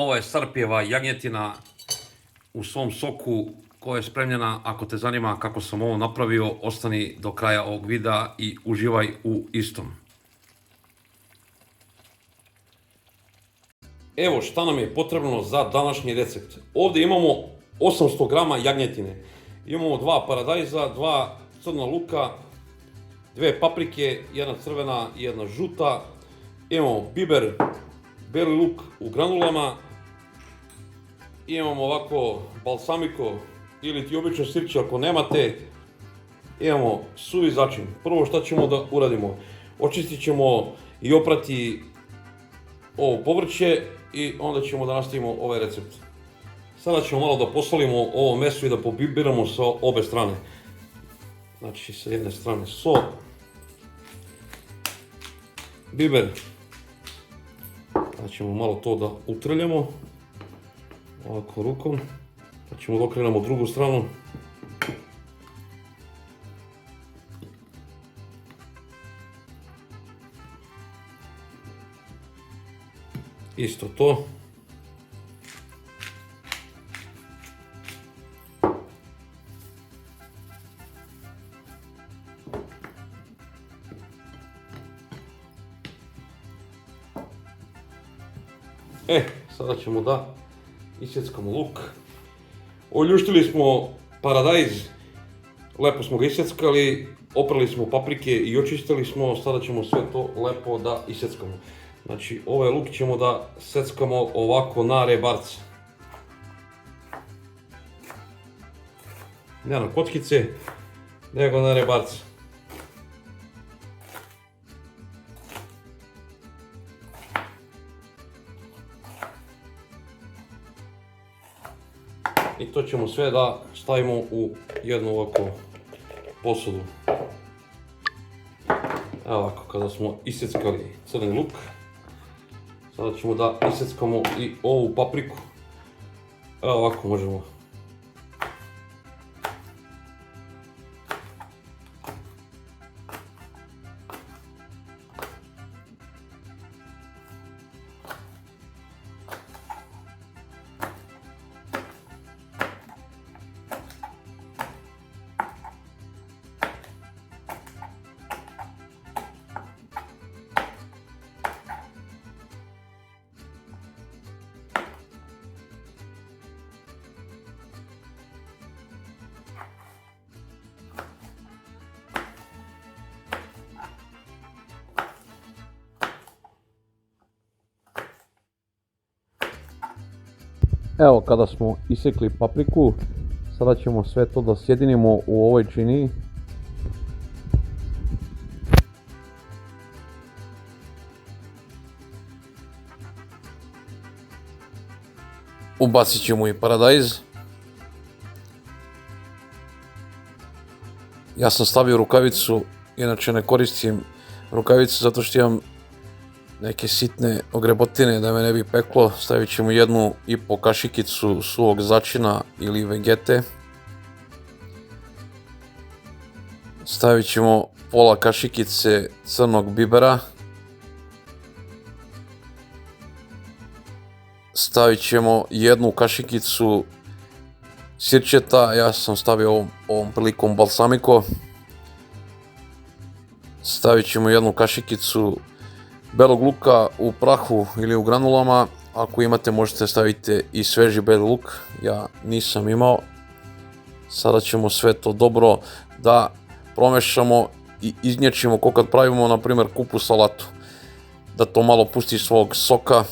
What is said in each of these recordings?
Ovo je Srpjeva jagnjetina u svom soku koja je spremljena. Ako te zanima kako sam ovo napravio, ostani do kraja ovog videa i uživaj u istom. Evo šta nam je potrebno za današnji recept. Ovdje imamo 800 grama jagnjetine. Imamo 2 paradajza, 2 crna luka, 2 paprike, jedna crvena i jedna žuta. Imamo biber, beli luk u granulama. Imamo ovako balsamiko ili ti obično sirće ako nemate. Imamo suvi začin. Prvo šta ćemo da uradimo? Očistit ćemo i oprati ovo povrće i onda ćemo da nastavimo ovaj recept. Sada ćemo malo da posolimo ovo meso i da pobibiramo sa obe strane. Znači sa jedne strane sol, biber, pa ćemo malo to da utrljamo ovako rukom, pa ćemo da okrenemo drugu stranu. Isto to. Sada ćemo da isjeckamo luk. Oljuštili smo paradajz, lepo smo ga isjeckali, oprali smo paprike i očistili smo, sada ćemo sve to lepo da isjeckamo. Znači ovaj luk ćemo da seckamo ovako na rebarce. Ne na kockice, nego na rebarce. I to ćemo sve da stavimo u jednu ovako posudu. Evo ovako, kada smo isjeckali crni luk, sada ćemo da isjeckamo i ovu papriku. Evo ovako možemo. Evo kada smo isekli papriku, sada ćemo sve to da sjedinimo u ovoj činiji. Ubacit ćemo i paradajz. Ja sam stavio rukavicu, inače ne koristim rukavicu zato što imam neke sitne ogrebotine da me ne bi peklo. Stavit ćemo 1,5 kašikicu suvog začina ili vegete. Stavit ćemo pola kašikice crnog bibera. Stavit ćemo 1 kašikicu sirćeta, ja sam stavio ovom prilikom balsamiko. Stavit ćemo 1 kašikicu belog luka u prahu ili u granulama. Ako imate možete staviti i sveži beli luk, ja nisam imao. Sada ćemo sve to dobro da promešamo i iznječimo kao kad pravimo na primjer kupu salatu. Da to malo pusti svog soka,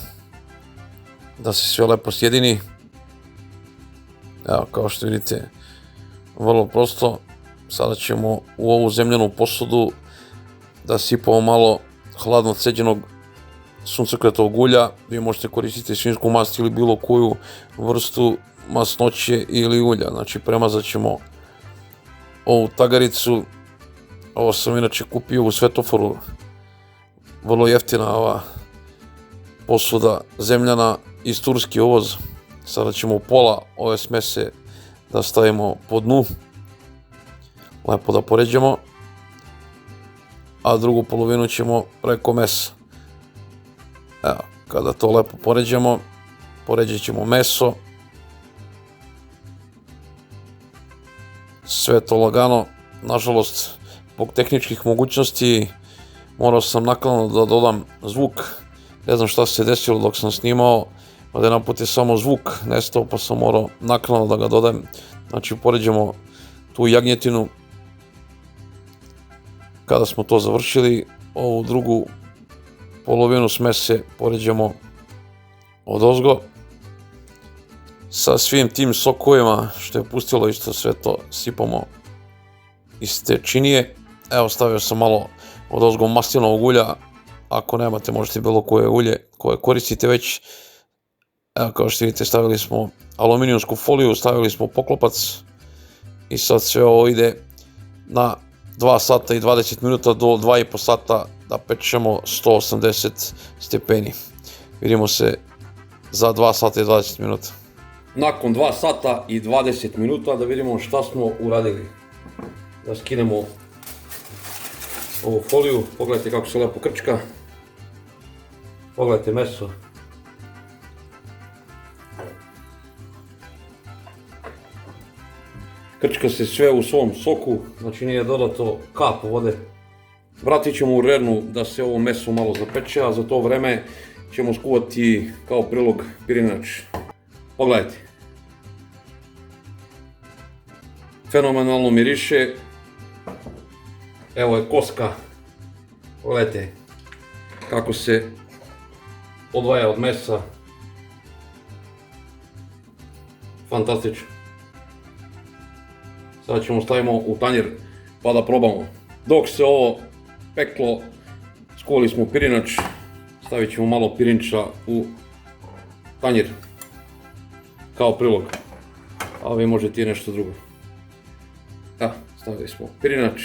da se sve lepo sjedini. Evo kao što vidite, vrlo prosto. Sada ćemo u ovu zemljanu posudu da sipamo malo hladno ceđenog suncokretovog ulja. Vi možete koristiti svinjsku mast ili bilo koju vrstu masnoće ili ulja. Znači premazat ćemo ovu tagaricu. Ovo sam inače kupio u Svetoforu. Vrlo jeftina ova posuda zemljana iz Turski uvoz. Sada ćemo pola ove smese da stavimo po dnu. Lepo da poređamo. A drugu polovinu ćemo preko mesa. Evo, kada to lepo poređamo, poređat ćemo meso. Sve to lagano, nažalost, zbog tehničkih mogućnosti morao sam naknadno da dodam zvuk. Ne znam šta se desilo dok sam snimao, od jedan put je samo zvuk nestao pa sam morao naknadno da ga dodajem. Znači poređamo tu jagnjetinu. Kada smo to završili, ovu drugu polovinu smese poređamo odozgo. Sa svim tim sokovima što je pustilo isto sve to sipamo iz te činije. Evo, stavio sam malo odozgo maslinovog ulja. Ako nemate, možete bilo koje ulje koje koristite već. Evo, kao što vidite, stavili smo aluminijumsku foliju, stavili smo poklopac i sad sve ovo ide na 2 sata i 20 minuta do 2,5 sata da pečemo 180 stepeni. Vidimo se za 2 sata i 20 minuta. Nakon 2 sata i 20 minuta da vidimo šta smo uradili. Da skinemo ovu foliju, pogledajte kako se lepo krčka. Pogledajte meso. Krčka se sve u svom soku, znači nije dodato kap vode. Vratit ćemo u rernu da se ovo meso malo zapeče, a za to vreme ćemo skuvati kao prilog pirinač. Pogledajte. Fenomenalno miriše. Evo je koska. Pogledajte kako se odvaja od mesa. Fantastično. Sada ćemo stavimo u tanjir pa da probamo. Dok se ovo peklo, skuvali smo pirinač, stavit ćemo malo pirinča u tanjir kao prilog, a vi možete i nešto drugo. Da, stavili smo pirinač.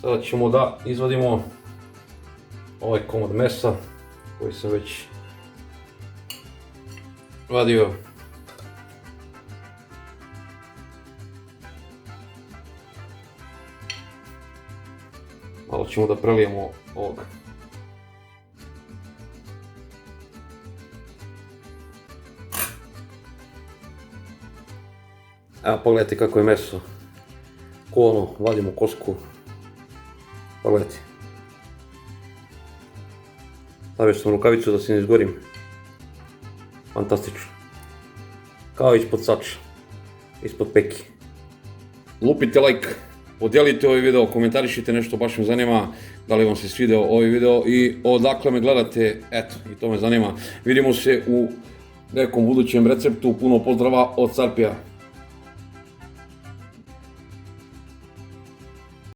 Sada ćemo da izvadimo ovaj komad mesa koji sam već vadio. Malo ćemo da prelijemo ovog. Evo, pogledajte kako je meso. Ko ono, vadimo kosku. Pogledajte. Stavio sam rukavicu da se ne izgorim. Fantastično. Kao ispod sača. Ispod peki. Lupite like. Podijelite ovaj video, komentarišite nešto, baš me zanima da li vam se svideo ovaj video i odakle me gledate, eto, i to me zanima. Vidimo se u nekom budućem receptu, puno pozdrava od Carpija.